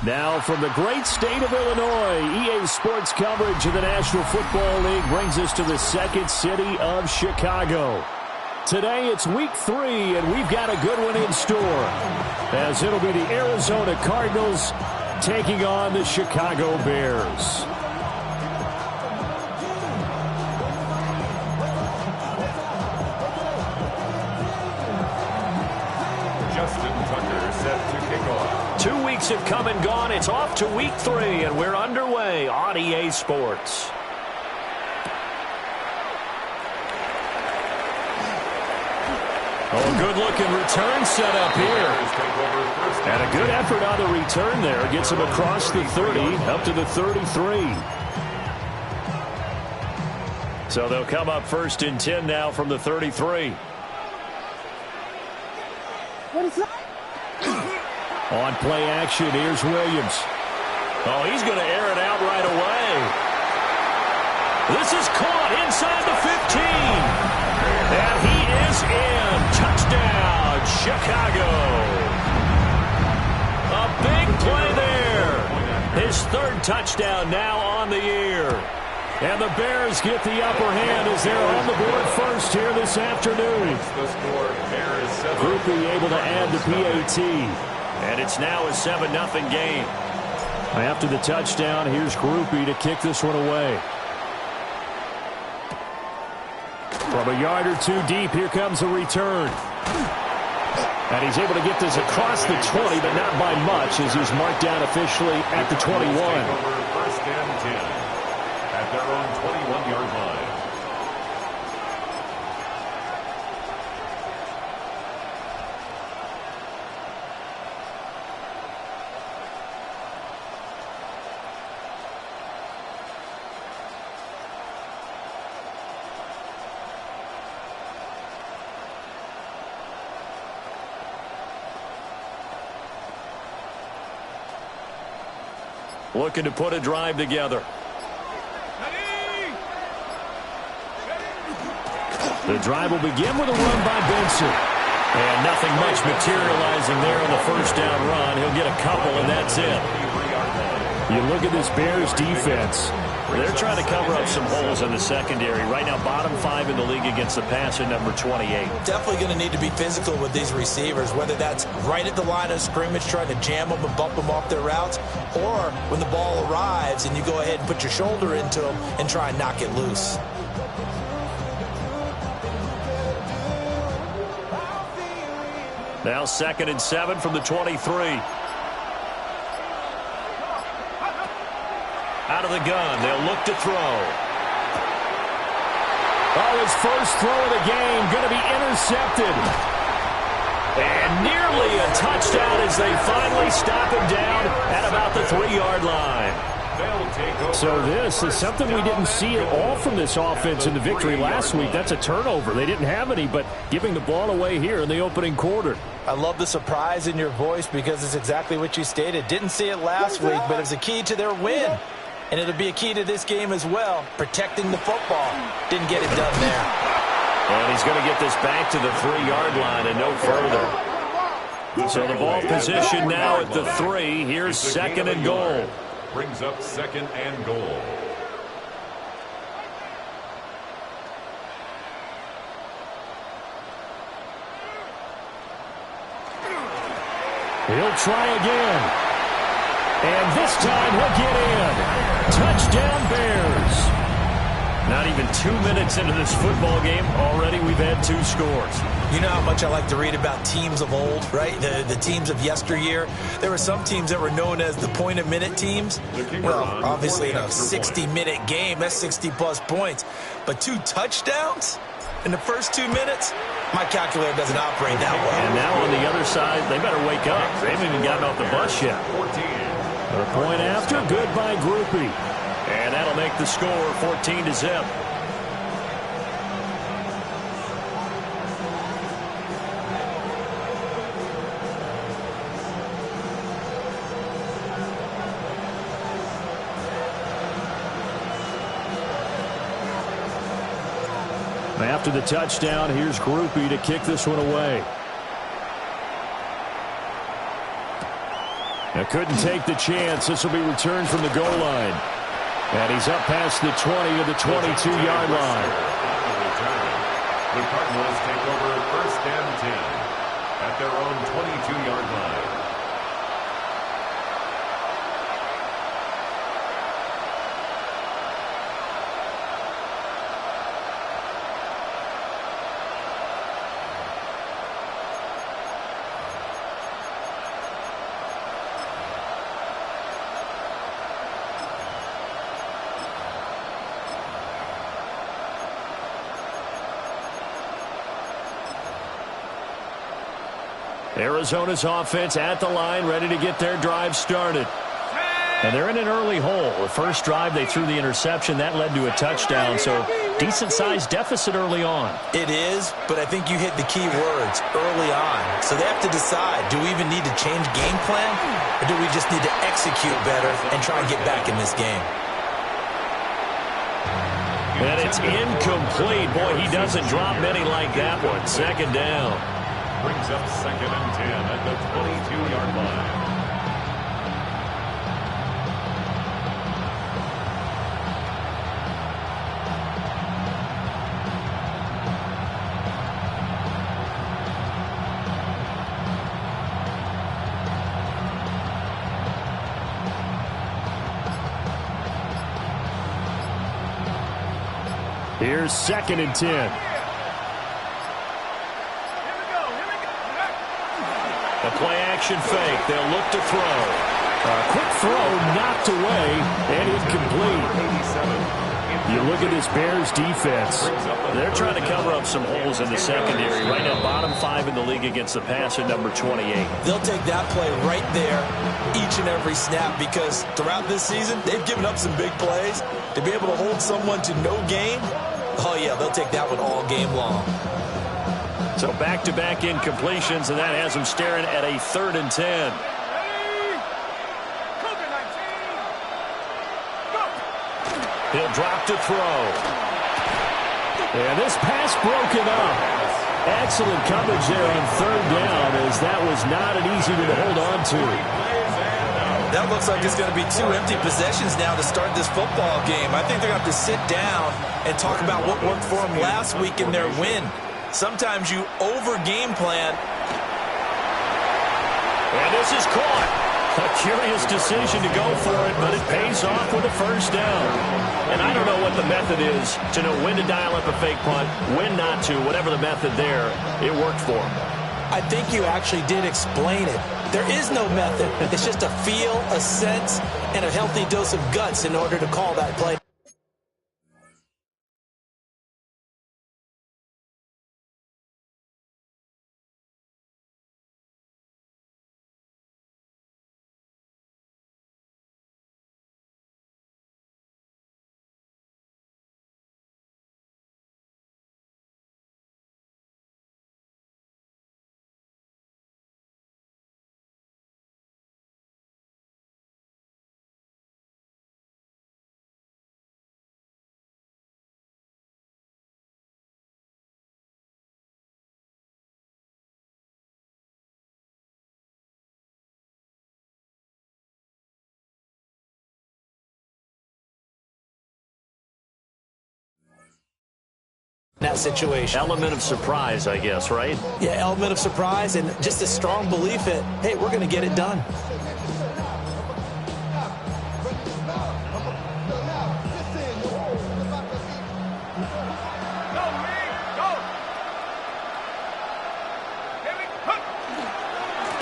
Now from the great state of Illinois, EA Sports coverage of the National Football League brings us to the second city of Chicago. Today it's week 3, and we've got a good one in store, as it'll be the Arizona Cardinals taking on the Chicago Bears. Have come and gone. It's off to week 3, and we're underway on EA Sports. Oh, a good-looking return set up here. And a good effort on the return there. Gets him across the 30, up to the 33. So they'll come up 1st and 10 now from the 33. What is that? On play action, here's Williams. Oh, he's going to air it out right away. This is caught inside the 15. And he is in. Touchdown, Chicago. A big play there. His 3rd touchdown now on the year. And the Bears get the upper hand as they're on the board first here this afternoon. Grupe able to add the PAT. And it's now a 7-0 game. After the touchdown, here's Grupe to kick this one away. From a yard or 2 deep, here comes a return. And he's able to get this across the 20, but not by much, as he's marked down officially at the 21. 1st and 10 at their own 21-yard line. looking to put a drive together. The drive will begin with a run by Benson. And nothing much materializing there on the first down run. He'll get a couple, and that's it. You look at this Bears defense. They're trying to cover up some holes in the secondary. Right now, bottom 5 in the league against the pass at number 28. Definitely going to need to be physical with these receivers, whether that's right at the line of scrimmage trying to jam them and bump them off their routes, or when the ball arrives and you go ahead and put your shoulder into them and try and knock it loose. Now 2nd and 7 from the 23. Out of the gun, they'll look to throw. Oh, his first throw of the game going to be intercepted. And nearly a touchdown as they finally stop him down at about the 3-yard line. So this is something we didn't see at all from this offense in the victory last week. That's a turnover. They didn't have any, but giving the ball away here in the opening quarter. I love the surprise in your voice because it's exactly what you stated. Didn't see it last week, but it's a key to their win. And it'll be a key to this game as well, protecting the football. Didn't get it done there. And he's going to get this back to the 3-yard line and no further. So the ball position now at the 3. Here's 2nd and goal. Brings up 2nd and goal. He'll try again. And this time he'll get in. Touchdown Bears. Not even 2 minutes into this football game, already we've had 2 scores. You know how much I like to read about teams of old, right? The teams of yesteryear. There were some teams that were known as the point-a-minute teams. Well, obviously in a 60-minute game, that's 60-plus points. But 2 touchdowns in the first 2 minutes? My calculator doesn't operate that well. And now on the other side, they better wake up. They haven't even gotten off the bus yet. A point after, good by Grupe. And that'll make the score 14-0. After the touchdown, here's Grupe to kick this one away. Now couldn't take the chance. This will be returned from the goal line. And he's up past the 20 of the 22-yard line. The Cardinals take over 1st and 10 at their own 22-yard line. Arizona's offense at the line, ready to get their drive started. And they're in an early hole. The first drive, they threw the interception. That led to a touchdown, so decent-sized deficit early on. It is, but I think you hit the key words, early on. So they have to decide, do we even need to change game plan, or do we just need to execute better and try and get back in this game? And it's incomplete. Boy, he doesn't drop many like that one. 2nd down. Brings up 2nd and 10 at the 22-yard line. Here's 2nd and 10. A play-action fake. They'll look to throw. A quick throw knocked away and incomplete. You look at this Bears defense. They're trying to cover up some holes in the secondary. Right now, bottom 5 in the league against the pass at number 28. They'll take that play right there each and every snap because throughout this season, they've given up some big plays. To be able to hold someone to no gain, oh, yeah, they'll take that one all game long. So back-to-back incompletions, and that has them staring at a 3rd and 10. He'll drop to throw. And this pass broken up. Excellent coverage there on third down, as that was not an easy one to hold on to. That looks like it's going to be 2 empty possessions now to start this football game. I think they're going to have to sit down and talk about what worked for them last week in their win. Sometimes you over-game plan. And this is caught. A curious decision to go for it, but it pays off with a first down. And I don't know what the method is to know when to dial up a fake punt, when not to. Whatever the method there, it worked for him. I think you actually did explain it. There is no method. It's just a feel, a sense, and a healthy dose of guts in order to call that play. That situation. Element of surprise, I guess, right? Yeah, element of surprise and just a strong belief that, hey, we're going to get it done.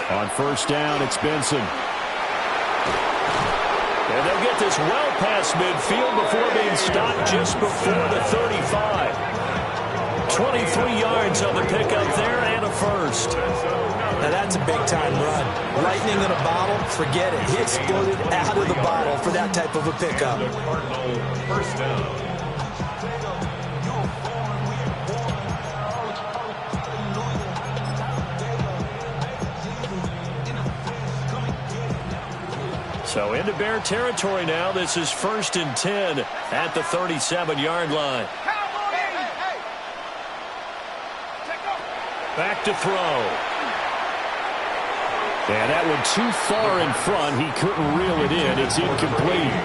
On first down, it's Benson. And they'll get this well past midfield before being stopped just before the 35. 23 yards on the pickup there and a first. Now that's a big-time run. Lightning in a bottle, forget it. He exploded out of the bottle for that type of a pickup. First down. So into Bear territory now. This is 1st and 10 at the 37-yard line. Back to throw. And that one too far in front. He couldn't reel it in. It's incomplete.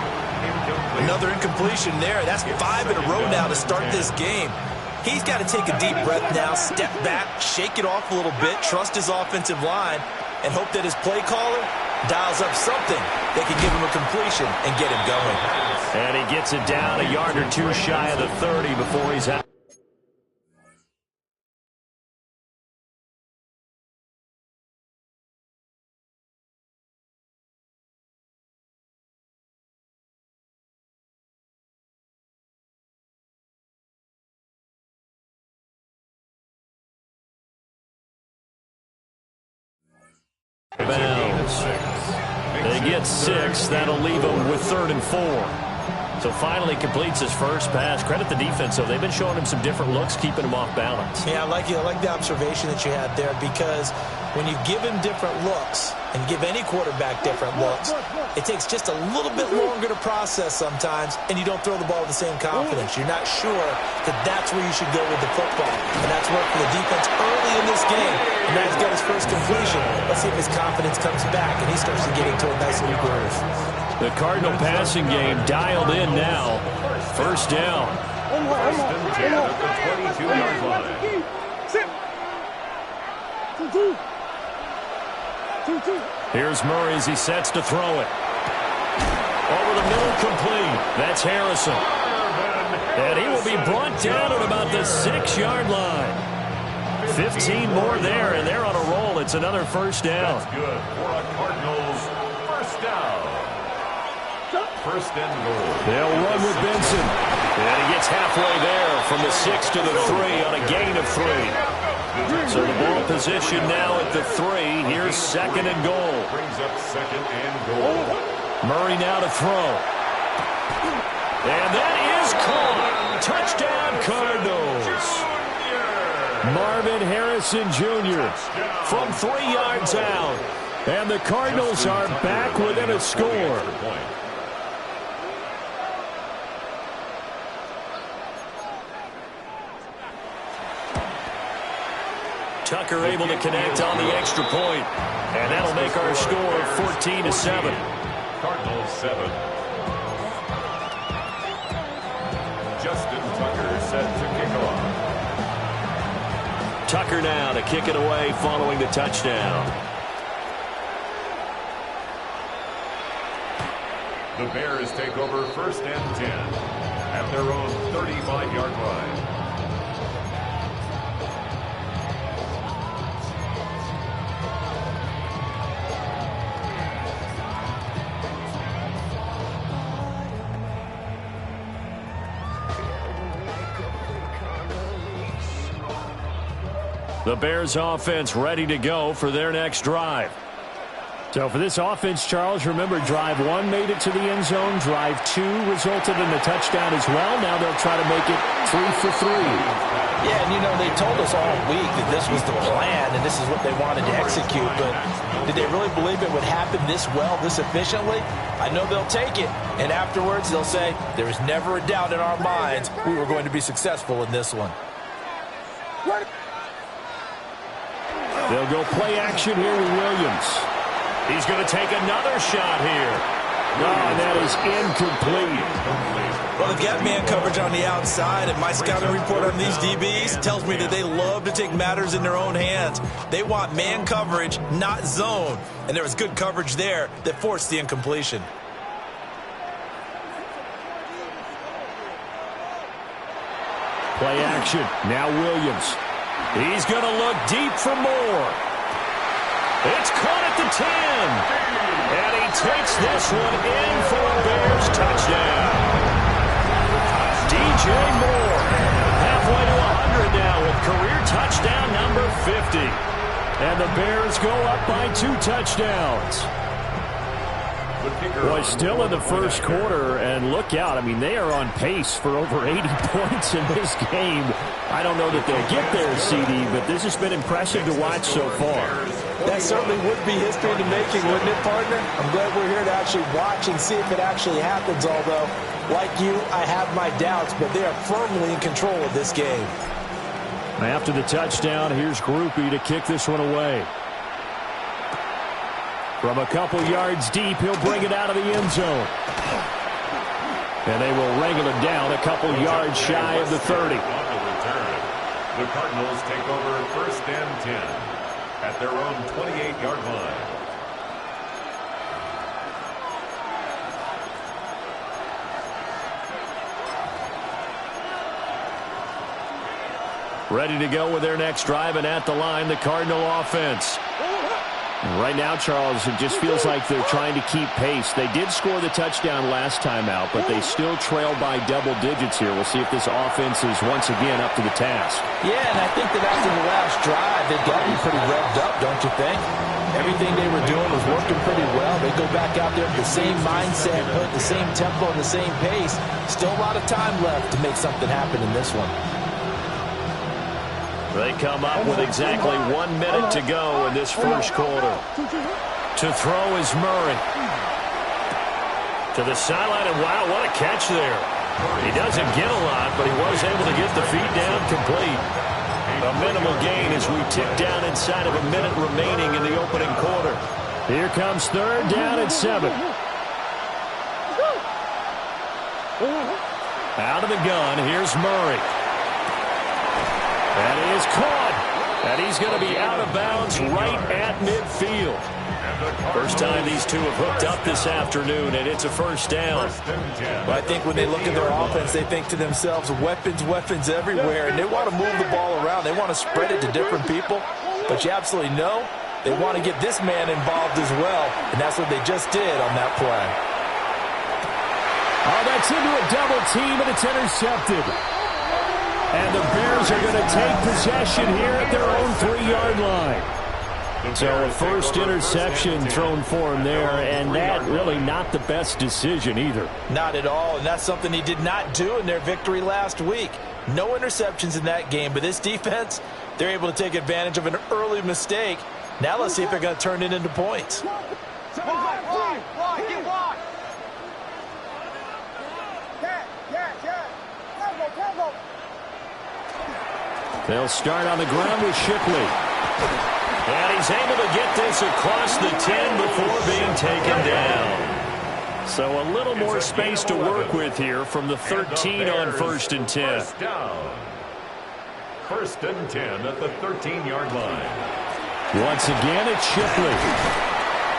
Another incompletion there. That's 5 in a row now to start this game. He's got to take a deep breath now, step back, shake it off a little bit, trust his offensive line, and hope that his play caller dials up something that can give him a completion and get him going. And he gets it down a yard or two shy of the 30 before he's out. Bounds. They get 6. That'll leave them with 3rd and 4. So finally completes his first pass. Credit the defense, though. They've been showing him some different looks, keeping him off balance. Yeah, I like the observation that you had there, because when you give him different looks and give any quarterback different looks, it takes just a little bit longer to process sometimes, and you don't throw the ball with the same confidence. You're not sure that that's where you should go with the football. And that's worked for the defense early in this game. And now he's got his first completion. Let's see if his confidence comes back and he starts to get into a nice new groove. The Cardinal passing game dialed in now. First down. First and 10 at the 22-yard line. Here's Murray as he sets to throw it. Over the middle, complete. That's Harrison. And he will be brought down at about the 6-yard line. 15 more there, and they're on a roll. It's another first down. That's good for a Cardinals first down. First and goal. They'll run with Benson. And he gets halfway there from the 6 to the 3 on a gain of 3. So the ball position now at the 3. Here's 2nd and goal. Brings up 2nd and goal. Murray now to throw. And that is caught. Touchdown Cardinals. Marvin Harrison Jr. from 3 yards out. And the Cardinals are back within a score. Tucker able to connect on the extra point. And that'll make our score 14-7. Cardinals 7. Justin Tucker set to kick off. Tucker now to kick it away following the touchdown. The Bears take over 1st and 10 at their own 35-yard line. The Bears offense ready to go for their next drive. So for this offense, Charles, remember drive 1 made it to the end zone. Drive 2 resulted in a touchdown as well. Now they'll try to make it 3 for 3. Yeah, and you know, they told us all week that this was the plan and this is what they wanted to execute. But did they really believe it would happen this well, this efficiently? I know they'll take it. And afterwards, they'll say, there was never a doubt in our minds we were going to be successful in this one. They'll go play action here with Williams. He's going to take another shot here. Oh, that is incomplete. Well, they've got man coverage on the outside, and my scouting report on these DBs tells me that they love to take matters in their own hands. They want man coverage, not zone. And there was good coverage there that forced the incompletion. Play action. Now Williams. He's going to look deep for more. It's caught at the 10. And he takes this one in for a Bears touchdown. DJ Moore, halfway to 100 now with career touchdown number 50. And the Bears go up by 2 touchdowns. Boy, still in the first quarter, and look out. I mean, they are on pace for over 80 points in this game. I don't know that they'll get there, CD, but this has been impressive to watch so far. That certainly would be history in the making, wouldn't it, partner? I'm glad we're here to actually watch and see if it actually happens, although, like you, I have my doubts, but they are firmly in control of this game. After the touchdown, here's Grupe to kick this one away. From a couple yards deep, he'll bring it out of the end zone. And they will wrangle it down a couple yards shy of the 30. The Cardinals take over 1st and 10 at their own 28-yard line. Ready to go with their next drive, and at the line, the Cardinal offense. Right now, Charles, it just feels like they're trying to keep pace. They did score the touchdown last time out, but they still trail by double digits here. We'll see if this offense is once again up to the task. Yeah, and I think that after the last drive, they've got to be pretty revved up, don't you think? Everything they were doing was working pretty well. They go back out there with the same mindset, put the same tempo and the same pace. Still a lot of time left to make something happen in this one. They come up with exactly 1 minute to go in this first quarter. To throw is Murray. To the sideline, and wow, what a catch there. He doesn't get a lot, but he was able to get the feed down complete. A minimal gain as we tick down inside of a minute remaining in the opening quarter. Here comes 3rd down and 7. Out of the gun, here's Murray. And he is caught. And he's going to be out of bounds right at midfield. First time these two have hooked up this afternoon, and it's a 1st down. Well, I think when they look at their offense, they think to themselves, weapons, weapons everywhere, and they want to move the ball around. They want to spread it to different people. But you absolutely know they want to get this man involved as well, and that's what they just did on that play. Oh, that's into a double team, and it's intercepted. And the Bears are going to take possession here at their own 3-yard line. So a first interception thrown for him there, and that really not the best decision either. Not at all, and that's something he did not do in their victory last week. No interceptions in that game, but this defense, they're able to take advantage of an early mistake. Now let's see if they're going to turn it into points. They'll start on the ground with Shipley. And he's able to get this across the 10 before being taken down. So a little more space to work with here from the 13 on 1st and 10. First down. 1st and 10 at the 13-yard line. Once again, it's Shipley.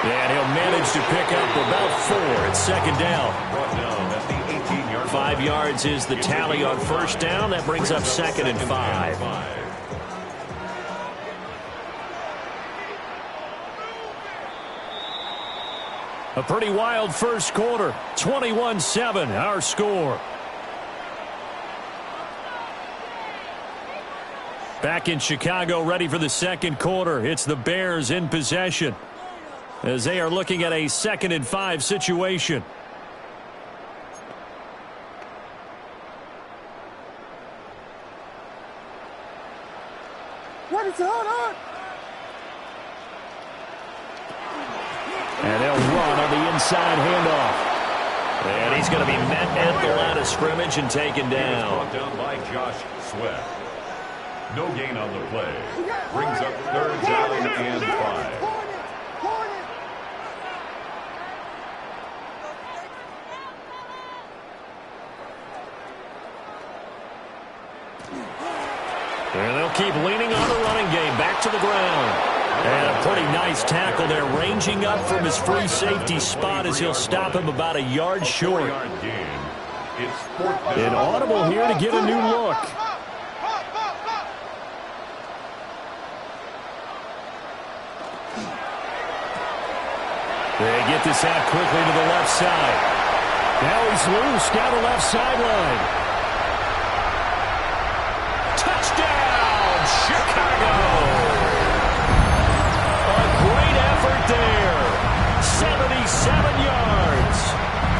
And he'll manage to pick up about 4 at 2nd down. Brought down at the 18-yard line. 5 yards is the tally on 1st down. That brings up 2nd and 5. A pretty wild first quarter. 21-7, our score. Back in Chicago, ready for the second quarter. It's the Bears in possession as they are looking at a 2nd and 5 situation. What is going on? And they'll run on the inside handoff. And he's going to be met at the line of scrimmage and taken down. Brought down by Josh Sweat. No gain on the play. Brings up 3rd down and 5. And they'll keep leaning on the running game. Back to the ground. And a pretty nice tackle there, ranging up from his free safety spot as he'll stop him about a yard short. An audible here to get a new look. They get this out quickly to the left side. Now he's loose down the left sideline. Touchdown, Chicago! There, 77 yards.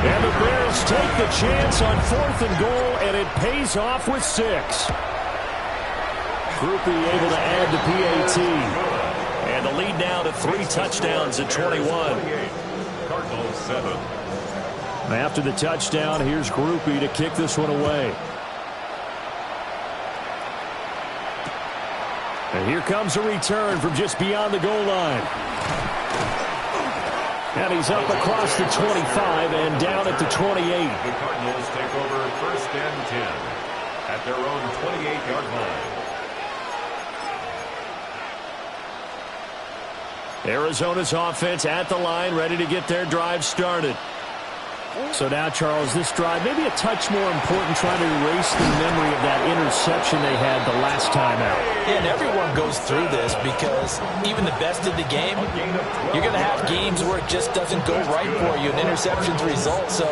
And the Bears take the chance on 4th and goal, and it pays off with 6. Grupe able to add the PAT. And the lead now to 3 touchdowns at 21. Cardinals 7. After the touchdown, here's Grupe to kick this one away. And here comes a return from just beyond the goal line. And he's up across the 25 and down at the 28. The Cardinals take over 1st and 10 at their own 28-yard line. Arizona's offense at the line, ready to get their drive started. So now, Charles, this drive maybe a touch more important, trying to erase the memory of that interception they had the last time out. Yeah, and everyone goes through this because even the best of the game, you're going to have games where it just doesn't go right for you, and interceptions result. So,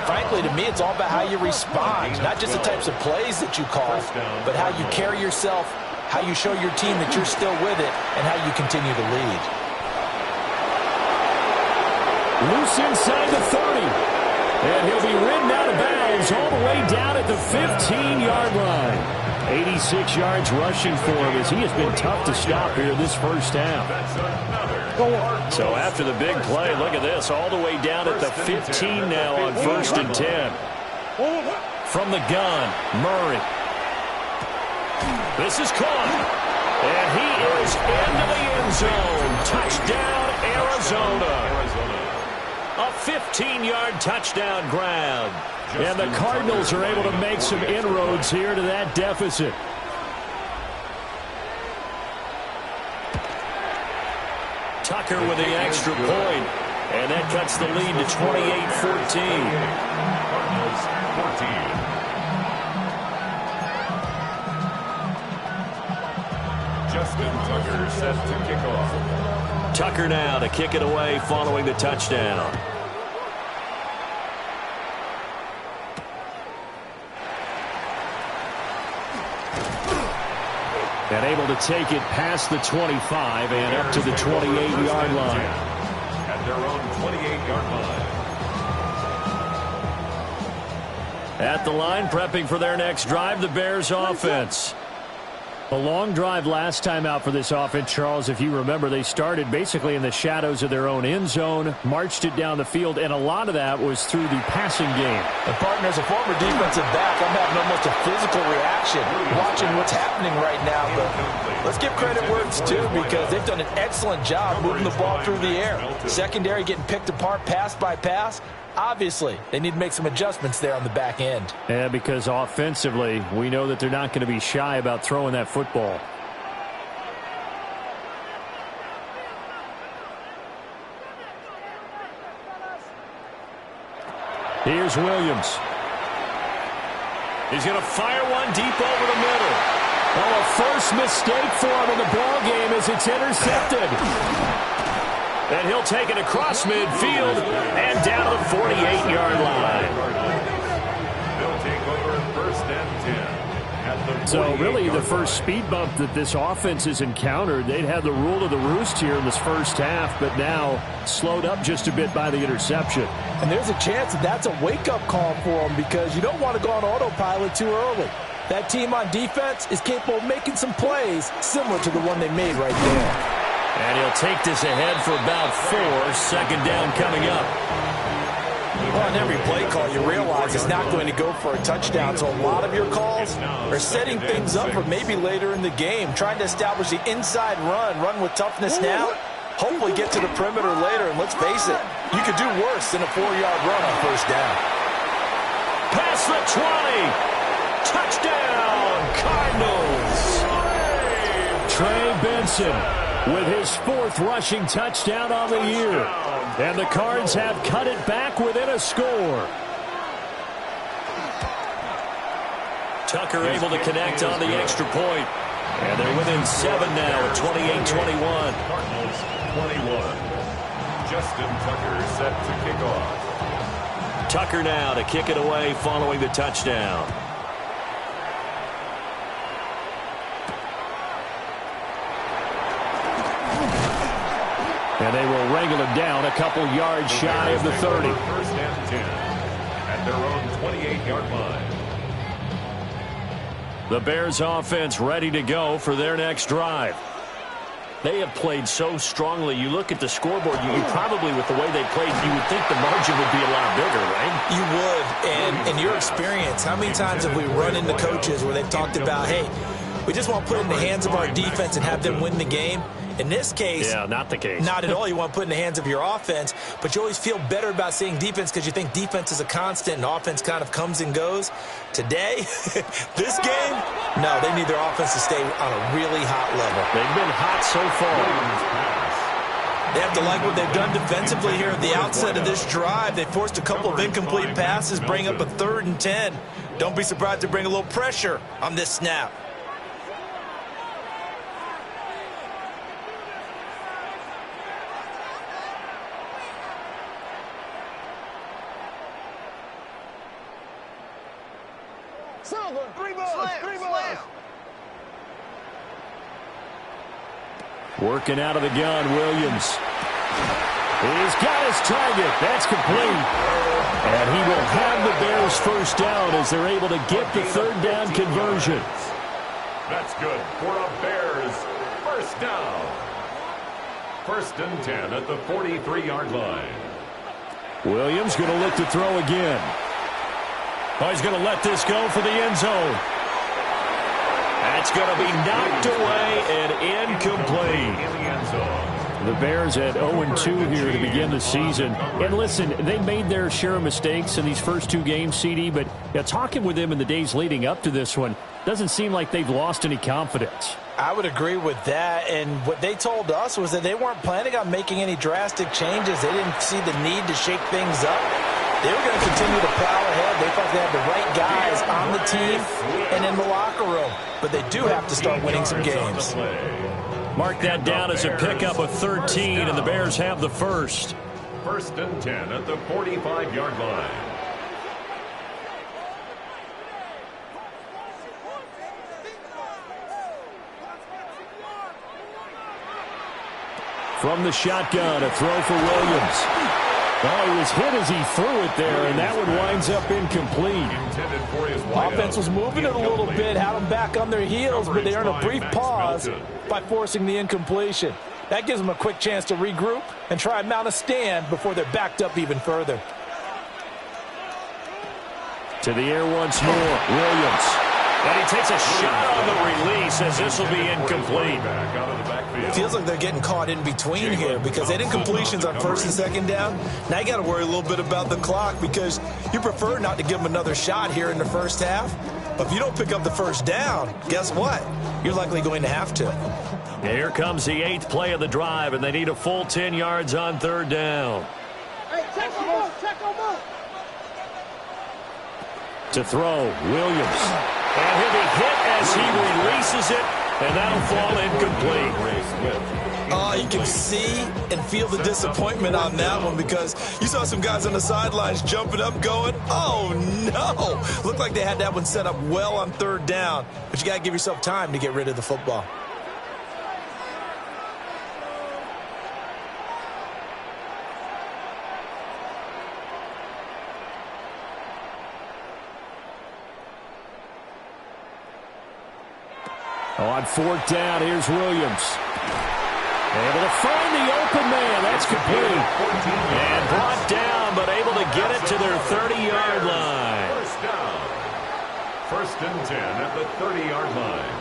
frankly, to me, it's all about how you respond, not just the types of plays that you call, but how you carry yourself, how you show your team that you're still with it, and how you continue to lead. Loose inside the 30. And he'll be ridden out of bounds all the way down at the 15-yard line. 86 yards rushing for him as he has been tough to stop here this first half. So after the big play, look at this, all the way down at the 15 now on 1st and 10. From the gun, Murray. This is caught. And he is into the end zone. Touchdown, Arizona. A 15-yard touchdown grab. And the Cardinals are able to make some inroads here to that deficit. Tucker with the extra point. And that cuts the lead to 28-14. Cardinals 14. Justin Tucker set to kick off. Tucker now to kick it away following the touchdown. And able to take it past the 25 and up to the 28-yard line. At their own 28-yard line. At the line, prepping for their next drive, the Bears offense. A long drive last time out for this offense, Charles. If you remember, they started basically in the shadows of their own end zone, marched it down the field, and a lot of that was through the passing game. And partner, as a former defensive back, I'm having almost a physical reaction watching what's happening right now. But let's give credit where it's due, because they've done an excellent job moving the ball through the air. Secondary getting picked apart pass by pass. Obviously, they need to make some adjustments there on the back end. Yeah, because offensively, we know that they're not going to be shy about throwing that football. Here's Williams. He's going to fire one deep over the middle. Oh, a first mistake for him in the ball game as it's intercepted. And he'll take it across midfield and down to the 48-yard line. They'll take over first and 10 at the So really the first speed bump that this offense has encountered, they'd had the rule of the roost here in this first half, but now slowed up just a bit by the interception. And there's a chance that that's a wake-up call for them, because you don't want to go on autopilot too early. That team on defense is capable of making some plays similar to the one they made right there. And he'll take this ahead for about 4. Second down coming up. Well, on every play call, you realize it's not going to go for a touchdown. So a lot of your calls are setting things up for maybe later in the game, trying to establish the inside run with toughness now, hopefully get to the perimeter later. And let's face it, you could do worse than a 4-yard run on first down. Past the 20. Touchdown, Cardinals. Trey Benson with his 4th rushing touchdown on the year. And the Cards have cut it back within a score. Tucker able to connect on the extra point. And they're within 7 now at 28-21. Cardinals 21. Justin Tucker set to kick off. Tucker now to kick it away following the touchdown. And they will wrangle him down a couple yards shy of the 30. First and 10 at their own 28-yard line. The Bears offense ready to go for their next drive. They have played so strongly. You look at the scoreboard, you probably, with the way they played, you would think the margin would be a lot bigger, right? You would. And in your experience, how many times have we run into coaches where they've talked about, hey, we just want to put it in the hands of our defense and have them win the game? In this case, yeah, not the case. Not at all. You want to put it in the hands of your offense, but you always feel better about saying defense because you think defense is a constant and offense kind of comes and goes. Today, this game, no, they need their offense to stay on a really hot level. They've been hot so far. They have to like what they've done defensively here at the outset of this drive. They forced a couple of incomplete passes, bring up a 3rd and 10. Don't be surprised to bring a little pressure on this snap. Working out of the gun, Williams. He's got his target. That's complete. And he will have the Bears first down as they're able to get the 3rd down conversion. That's good for the Bears. First down. First and 10 at the 43-yard line. Williams going to look to throw again. Oh, he's going to let this go for the end zone. That's going to be knocked away and incomplete. The Bears at 0-2 here to begin the season. And listen, they made their share of mistakes in these first 2 games, CD, but talking with them in the days leading up to this one, doesn't seem like they've lost any confidence. I would agree with that, and what they told us was that they weren't planning on making any drastic changes. They didn't see the need to shake things up. They were going to continue to plow ahead. They thought they had the right guys on the team and in the locker room, but they do have to start winning some games. Mark that down as a pickup of 13, and the Bears have the first. First and 10 at the 45-yard line. From the shotgun, a throw for Williams. Oh, he was hit as he threw it there, and that one winds up incomplete. Offense was moving it a little bit, had them back on their heels, but they earned a brief pause by forcing the incompletion. That gives them a quick chance to regroup and try and mount a stand before they're backed up even further. To the air once more, Williams. And he takes a shot on the release as this will be incomplete. It feels like they're getting caught in between here because they did completions on first and second down. Now you got to worry a little bit about the clock because you prefer not to give them another shot here in the first half. But if you don't pick up the first down, guess what? You're likely going to have to. Here comes the 8th play of the drive, and they need a full 10 yards on third down. Hey, check them up. To throw, Williams. And he'll be hit as he releases it, and that'll fall incomplete. Oh, you can see and feel the disappointment on that one because you saw some guys on the sidelines jumping up going, oh, no. Looked like they had that one set up well on third down, but you got to give yourself time to get rid of the football. On fourth down, here's Williams. Able to find the open man. That's complete. And brought down, but able to get it to their 30-yard line. First down. First and 10 at the 30-yard line.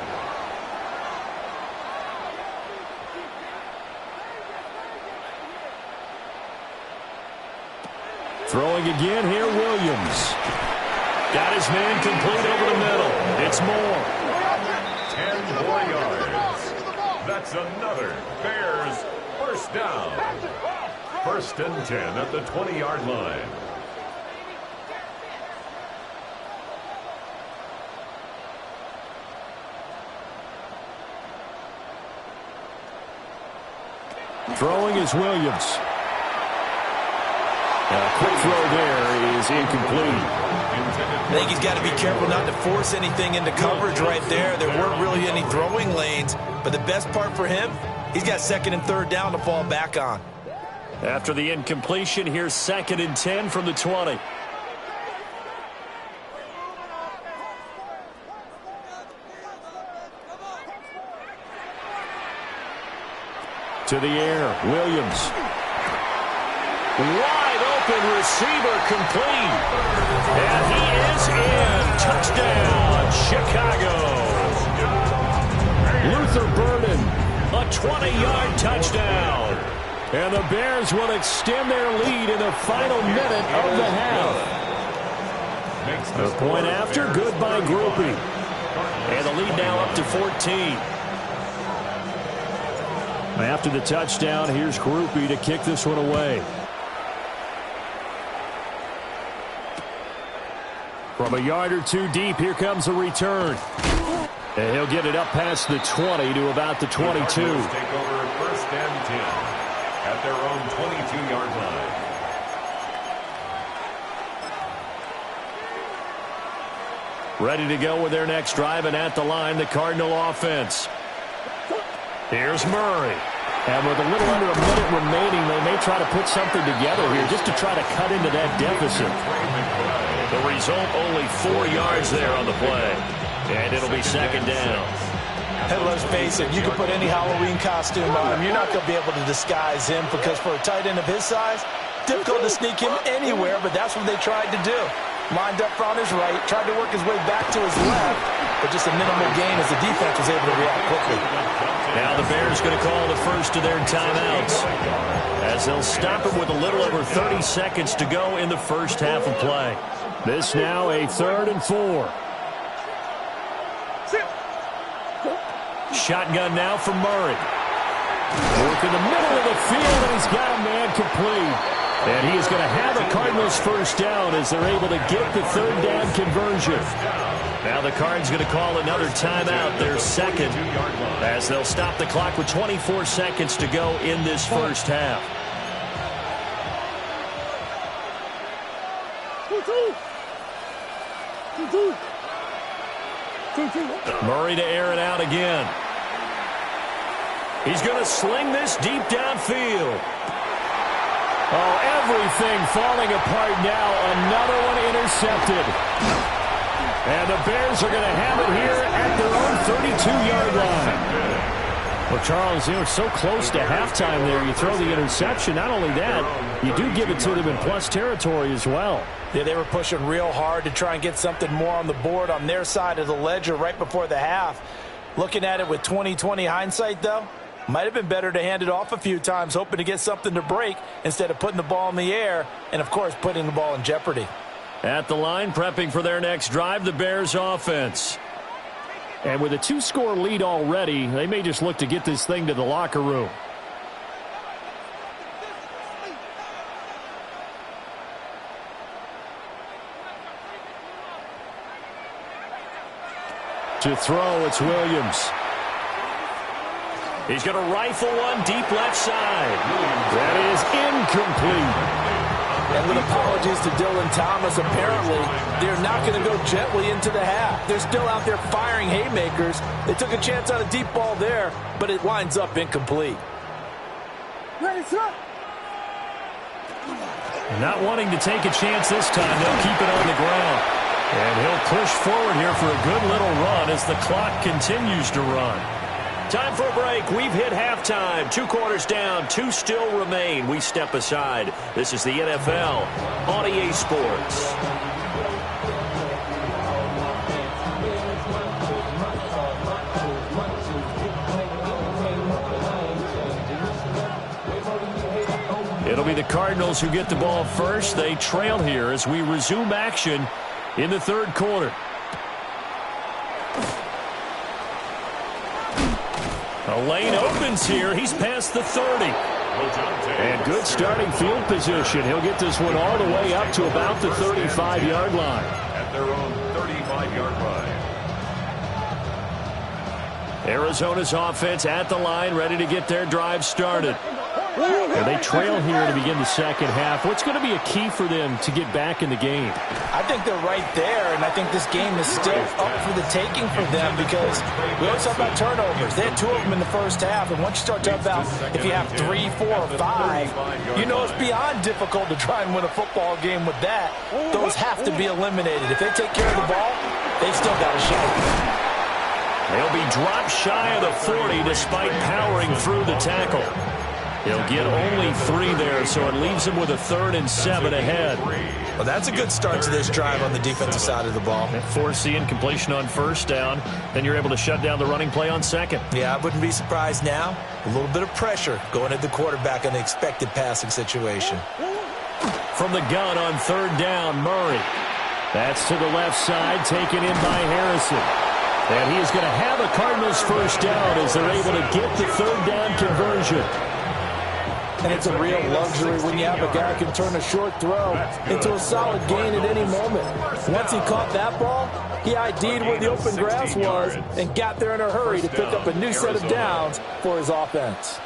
Throwing again here, Williams. Got his man complete over the middle. It's Moore. 10 more yards. That's another Bears first down. First and 10 at the 20-yard line. Throwing is Williams. A quick throw there is incomplete. I think he's got to be careful not to force anything into coverage right there. There weren't really any throwing lanes, but the best part for him, he's got second and third down to fall back on. After the incompletion, here's second and 10 from the 20. To the air, Williams. Wide open receiver complete. And he is in. Touchdown, Chicago. Luther Burden, a 20-yard touchdown. And the Bears will extend their lead in the final minute of the half. A point after, good by Grupe. And the lead now up to 14. After the touchdown, here's Grupe to kick this one away. From a yard or two deep, here comes a return. And he'll get it up past the 20 to about the 22. Take over first and 10 at their own 22-yard line. Ready to go with their next drive, and at the line, the Cardinal offense. Here's Murray. And with a little under a minute remaining, they may try to put something together here just to try to cut into that deficit. The result, only 4 yards there on the play. And it'll be second down. Hey, let's face it, you can put any Halloween costume on him. You're not going to be able to disguise him because for a tight end of his size, difficult to sneak him anywhere, but that's what they tried to do. Lined up on his right, tried to work his way back to his left, but just a minimal gain as the defense was able to react quickly. Now the Bears going to call the first of their timeouts as they'll stop it with a little over 30 seconds to go in the first half of play. This now a 3rd and 4. Shotgun now from Murray. Work in the middle of the field, and he's got a man complete. And he is going to have the Cardinals first down as they're able to get the third down conversion. Now the Cards going to call another timeout, their second, as they'll stop the clock with 24 seconds to go in this first half. Murray to air it out again. He's going to sling this deep downfield. Oh, everything falling apart now. Another one intercepted. And the Bears are going to have it here at their own 32-yard line. Well, Charles, it's so close to halftime there. You throw the interception. Not only that, you do give it to them in plus territory as well. Yeah, they were pushing real hard to try and get something more on the board on their side of the ledger right before the half. Looking at it with 20/20 hindsight, though, might have been better to hand it off a few times, hoping to get something to break instead of putting the ball in the air and, of course, putting the ball in jeopardy. At the line, prepping for their next drive, the Bears offense. And with a 2-score lead already, they may just look to get this thing to the locker room. To throw, it's Williams. He's going to rifle one deep left side. That is incomplete. And with apologies to Dylan Thomas, apparently they're not going to go gently into the half. They're still out there firing haymakers. They took a chance on a deep ball there, but it winds up incomplete. Not wanting to take a chance this time. They'll keep it on the ground. And he'll push forward here for a good little run as the clock continues to run. Time for a break. We've hit halftime. 2 quarters down. 2 still remain. We step aside. This is the NFL on EA Sports. It'll be the Cardinals who get the ball first. They trail here as we resume action in the third quarter. A lane opens here. He's past the 30. And good starting field position. He'll get this one all the way up to about the 35-yard line. At their own 35-yard line. Arizona's offense at the line, ready to get their drive started. And they trail here to begin the second half. What's going to be a key for them to get back in the game? I think they're right there, and I think this game is still up for the taking for them because we always talk about turnovers. They had 2 of them in the first half, and once you start talking about if you have 3, 4, or 5, you know it's beyond difficult to try and win a football game with that. Those have to be eliminated. If they take care of the ball, they've still got a shot. They'll be dropped shy of the 40 despite powering through the tackle. He'll get only 3 there, so it leaves him with a 3rd and 7 ahead. Well, that's a good start to this drive on the defensive side of the ball. Force the incompletion on first down, then you're able to shut down the running play on second. Yeah, I wouldn't be surprised now. A little bit of pressure going at the quarterback in the expected passing situation. From the gun on 3rd down, Murray. That's to the left side, taken in by Harrison. And he is going to have a Cardinals first down as they're able to get the 3rd down conversion. And it's a real luxury when you have a guy who can turn a short throw into a solid gain at any moment. Once he caught that ball, he ID'd where the open grass was and got there in a hurry to pick up a new set of downs for his offense.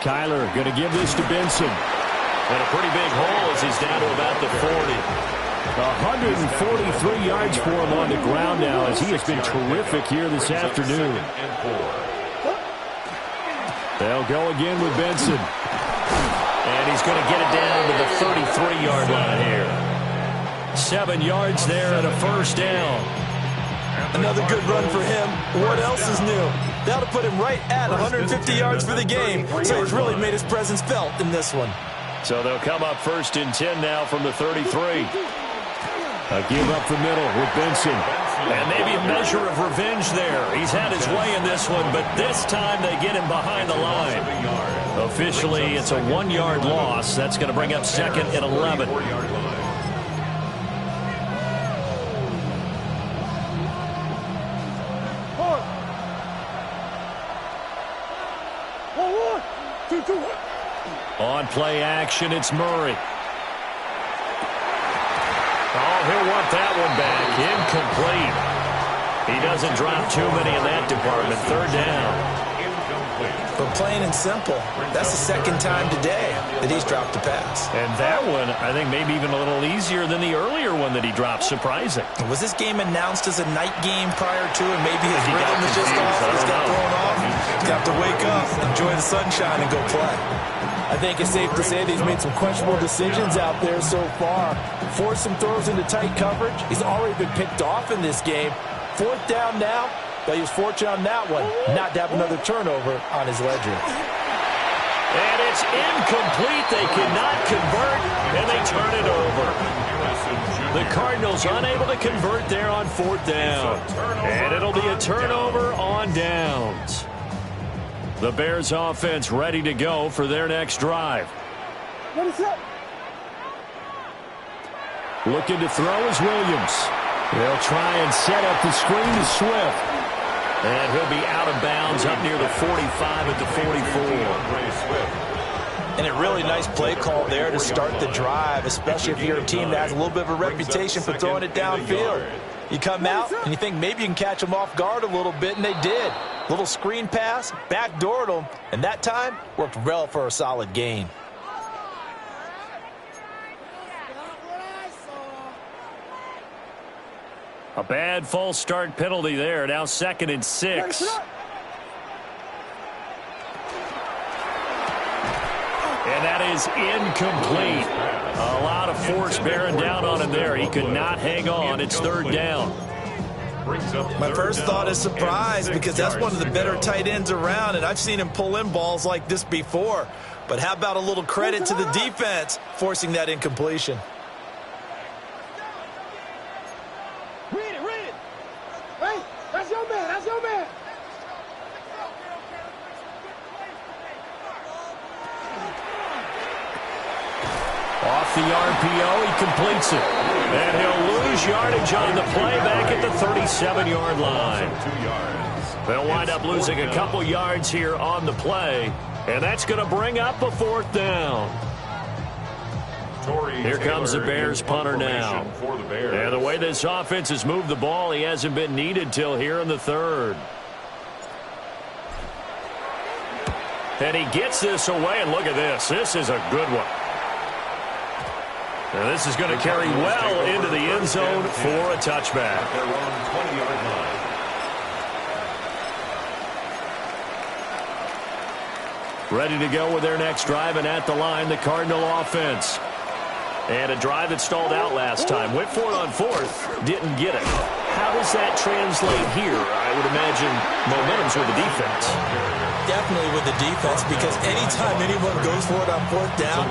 Kyler going to give this to Benson. And a pretty big hole as he's down to about the 40. 143 yards for him on the ground now as he has been terrific here this afternoon. They'll go again with Benson. And he's going to get it down to the 33-yard line here. 7 yards there and a first down. Another good run for him. What else is new? That'll put him right at 150 yards for the game. So he's really made his presence felt in this one. So they'll come up 1st and 10 now from the 33. A give up the middle with Benson. And maybe a measure of revenge there. He's had his way in this one, but this time they get him behind the line. Officially, it's a 1-yard loss. That's going to bring up 2nd and 11. On play action, it's Murray. Oh, he'll want that one back. Incomplete. He doesn't drop too many in that department. 3rd down. But plain and simple, that's the 2nd time today that he's dropped a pass. And that one, I think, maybe even a little easier than the earlier one that he dropped. Surprising. Was this game announced as a night game prior to, and maybe his rhythm was just off? He's got thrown off. He's got to wake up, enjoy the sunshine, and go play. I think it's safe to say that he's made some questionable decisions out there so far. Forced some throws into tight coverage. He's already been picked off in this game. 4th down now, but he was fortunate on that one not to have another turnover on his ledger. And it's incomplete. They cannot convert, and they turn it over. The Cardinals unable to convert there on 4th down. And it'll be a turnover on downs. The Bears offense ready to go for their next drive. Looking to throw is Williams. They'll try and set up the screen to Swift. And he'll be out of bounds up near the 45 at the 44. And a really nice play call there to start the drive, especially if you're a team that has a little bit of a reputation for throwing it downfield. You come out and you think maybe you can catch them off guard a little bit, and they did. Little screen pass, backdoored them, and that time worked well for a solid gain. A bad false start penalty there. Now 2nd and 6. And that is incomplete. A lot of force bearing down on him there. He could not hang on. It's 3rd down. My first thought is surprise, because that's one of the better tight ends around, and I've seen him pull in balls like this before. But how about a little credit to the defense forcing that incompletion? Read it. Hey, that's your man. Off the RPO, he completes it. And he'll lose yardage on the play back at the 37-yard line. They'll wind up losing a couple yards here on the play. And that's going to bring up a 4th down. Here comes the Bears punter now. And the way this offense has moved the ball, he hasn't been needed till here in the 3rd. And he gets this away, and look at this. This is a good one. And this is going to carry well into the end zone for a touchback. Ready to go with their next drive, and at the line, the Cardinal offense. And a drive that stalled out last time. Went for it on 4th, didn't get it. How does that translate here? I would imagine momentum's with the defense. Definitely with the defense, because anytime anyone goes for it on 4th down,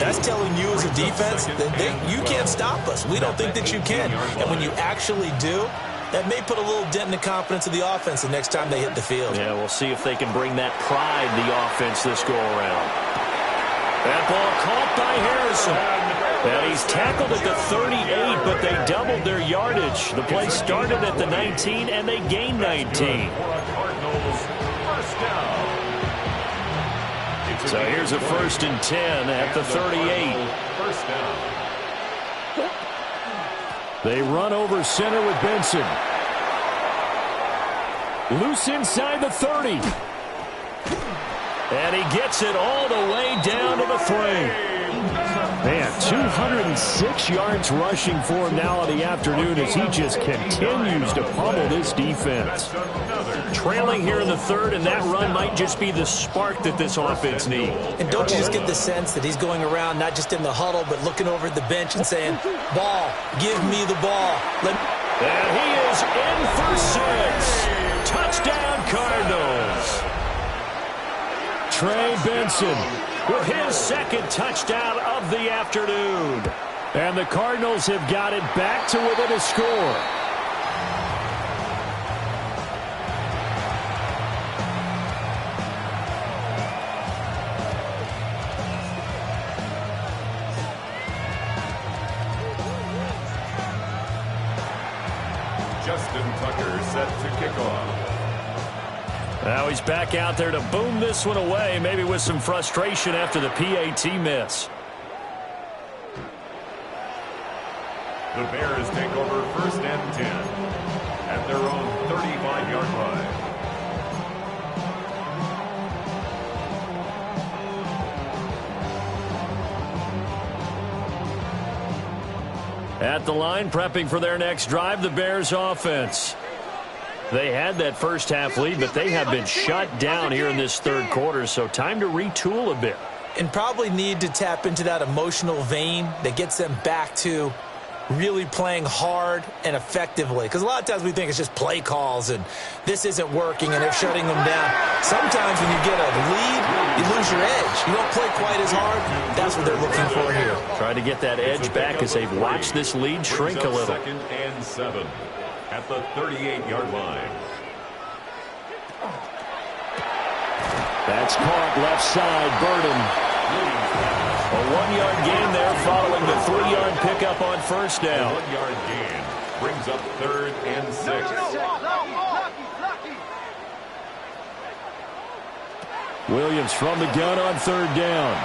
that's telling you as a defense that you can't stop us. We don't think that you can. And when you actually do, that may put a little dent in the confidence of the offense the next time they hit the field. Yeah, we'll see if they can bring that pride to the offense this go-around. That ball caught by Harrison. And he's tackled at the 38, but they doubled their yardage. The play started at the 19, and they gained 19. So here's a 1st and 10 at the 38. They run over center with Benson. Loose inside the 30. And he gets it all the way down to the 3. Man, 206 yards rushing for him now in the afternoon as he just continues to pummel this defense. Trailing here in the 3rd, and that run might just be the spark that this offense needs. And don't you just get the sense that he's going around not just in the huddle, but looking over at the bench and saying, ball, give me the ball. And he is in for 6. Touchdown, Cardinals. Trey Benson with his 2nd touchdown of the afternoon. And the Cardinals have got it back to within a score. Justin Tucker set to kick off. Now he's back out there to boom this one away, maybe with some frustration after the PAT miss. The Bears take over 1st and 10 at their own 35-yard line. At the line, prepping for their next drive, the Bears offense. They had that first half lead, but they have been shut down here in this 3rd quarter, so time to retool a bit. and probably need to tap into that emotional vein that gets them back to really playing hard and effectively. Because a lot of times we think it's just play calls and this isn't working and they're shutting them down. Sometimes when you get a lead, you lose your edge. You don't play quite as hard. That's what they're looking for here. Trying to get that edge back as they've watched this lead shrink a little. 2nd and 7 at the 38-yard line. That's caught left side, Burden. A 1-yard gain there following the 3-yard pickup on first down. 1-yard gain brings up 3rd and 6. Williams from the gun on 3rd down.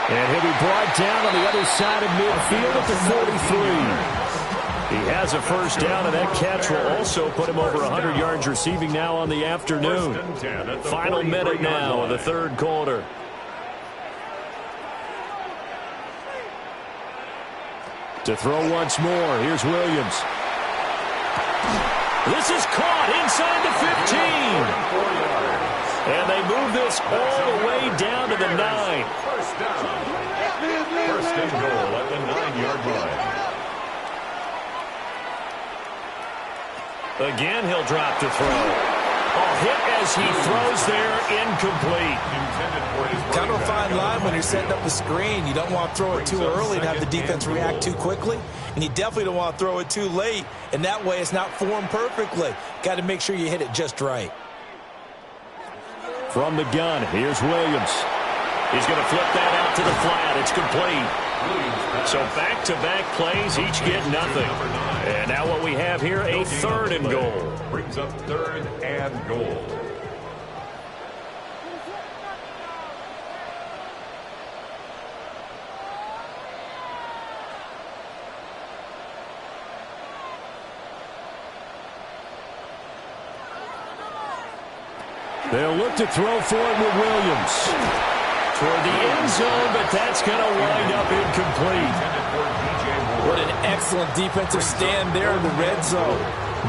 And he'll be brought down on the other side of midfield at the 43. He has a first down, and that catch will also put him over 100 yards receiving now on the afternoon. Final minute now of the 3rd quarter. To throw once more, here's Williams. This is caught inside the 15. And they move this all the way down to the 9. First down. 1st and goal at the 9-yard line. Again, he'll drop to throw. A hit as he throws there, incomplete. Kind of a fine line when you're setting up the screen. You don't want to throw it too early and have the defense react too quickly. And you definitely don't want to throw it too late. And that way it's not formed perfectly. Got to make sure you hit it just right. From the gun, here's Williams. He's going to flip that out to the flat. It's complete. So back-to-back plays, each get nothing. And now what we have here, a 3rd and goal. Brings up 3rd and goal. They'll look to throw for it with Williams. Toward the end zone, but that's going to wind up incomplete. What an excellent defensive stand there in the red zone.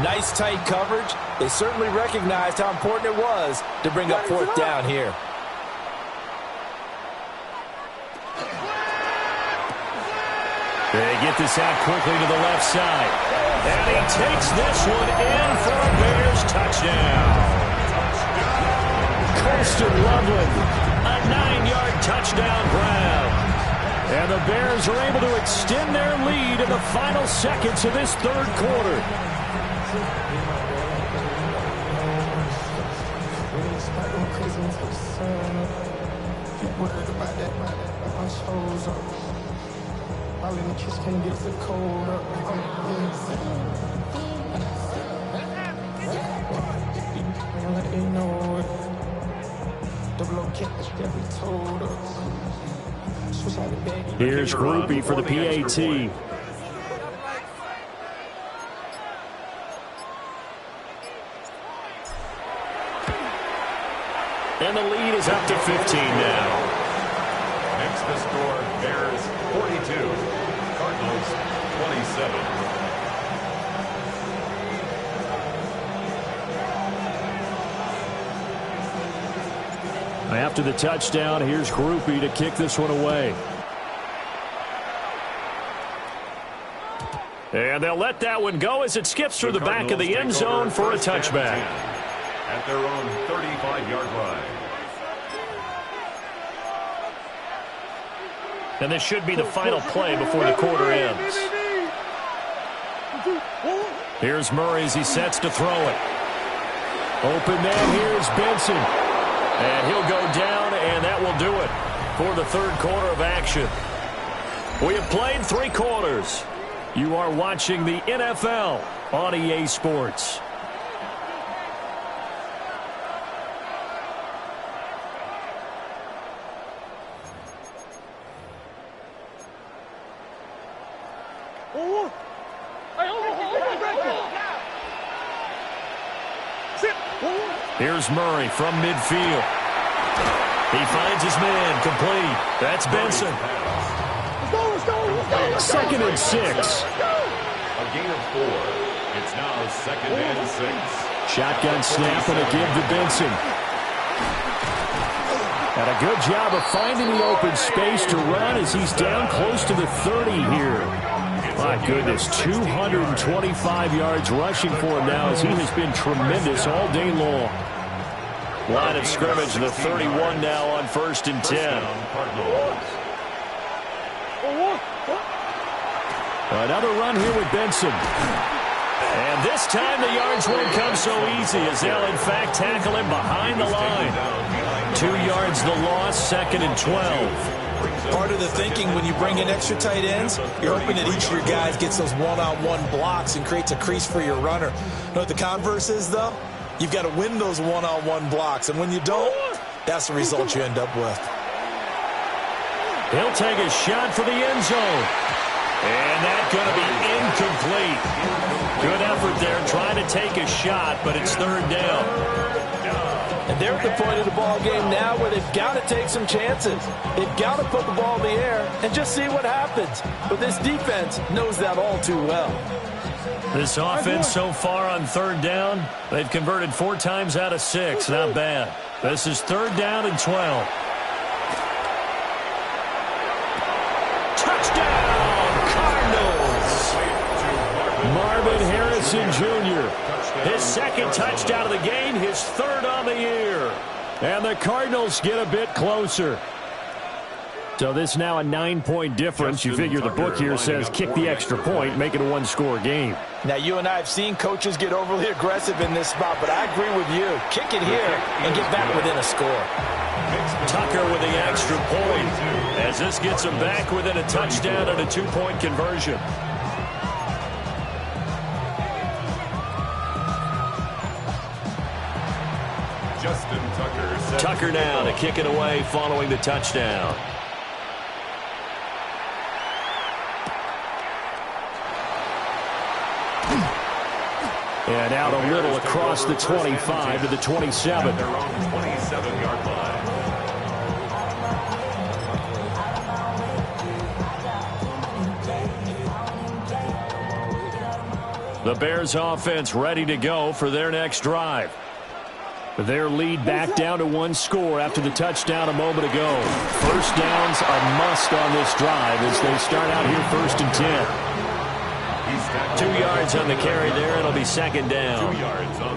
Nice tight coverage. They certainly recognized how important it was to bring up 4th down here. They get this out quickly to the left side. And he takes this one in for a Bears touchdown. Colston Loveland. A 9-yard touchdown grab. And the Bears are able to extend their lead in the final seconds of this 3rd quarter. Here's Grupe for the PAT. And the lead is up to 15 now. Next to score, Bears 42, Cardinals 27. After the touchdown, here's Grupe to kick this one away. And they'll let that one go as it skips through the back of the end zone for a touchback. At their own 35-yard line. And this should be the final play before the quarter ends. Here's Murray as he sets to throw it. Open man, here's Benson. And he'll go down, and that will do it for the 3rd quarter of action. We have played 3 quarters. You are watching the NFL on EA Sports. Here's Murray from midfield. He finds his man, complete. That's Benson. Second and 6. A gain of 4. It's now 2nd and 6. Shotgun snap and a give to Benson. And a good job of finding the open space to run as he's down close to the 30 here. My goodness, 225 yards rushing for him now as he has been tremendous all day long. Line of scrimmage, the 31 now on 1st and 10. Another run here with Benson. And this time the yards won't come so easy as they'll in fact tackle him behind the line. 2 yards the loss, 2nd and 12. Part of the thinking when you bring in extra tight ends, you're hoping that each of your guys gets those one-on-one blocks and creates a crease for your runner. You know what the converse is, though? You've got to win those one-on-one blocks, and when you don't, that's the result you end up with. He'll take a shot for the end zone. And that's going to be incomplete. Good effort there trying to take a shot, but it's 3rd down. And they're at the point of the ball game now where they've got to take some chances. They've got to put the ball in the air and just see what happens. But this defense knows that all too well. This offense so far on 3rd down, they've converted 4 times out of 6. Not bad. This is 3rd down and 12. Touchdown, Cardinals! Marvin Harrison Jr. His 2nd touchdown of the game, his 3rd on the year. And the Cardinals get a bit closer. So this is now a 9-point difference. You figure the book here says kick the extra point, make it a 1-score game. Now, you and I have seen coaches get overly aggressive in this spot, but I agree with you. Kick it here and get back within a score. Tucker with the extra point as this gets him back within a touchdown and a 2-point conversion. Justin Tucker. Tucker now to kick it away following the touchdown. And out a little across the 25 to the 27. Their own 27-yard line. The Bears offense ready to go for their next drive. Their lead back down to 1 score after the touchdown a moment ago. First downs a must on this drive as they start out here 1st and 10. 2 yards on the carry there. It'll be 2nd down.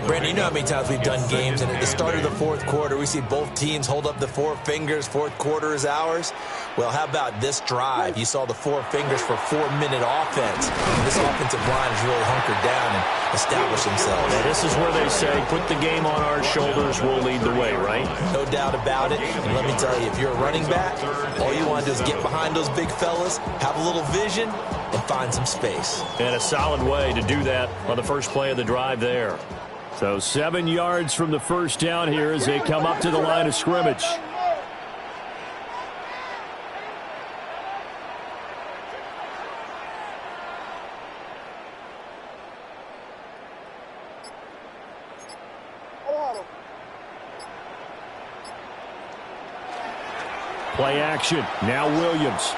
Brandon, you know how many times we've done games, and at the start of the 4th quarter, we see both teams hold up the 4 fingers, 4th quarter is ours. Well, how about this drive? You saw the 4 fingers for 4-minute offense. This offensive line has really hunkered down and established themselves. And this is where they say, put the game on our shoulders, we'll lead the way, right? No doubt about it. And let me tell you, if you're a running back, all you want to do is get behind those big fellas, have a little vision, and find some space. And a solid way to do that on the first play of the drive there. So 7 yards from the first down here as they come up to the line of scrimmage. Play action. Now Williams.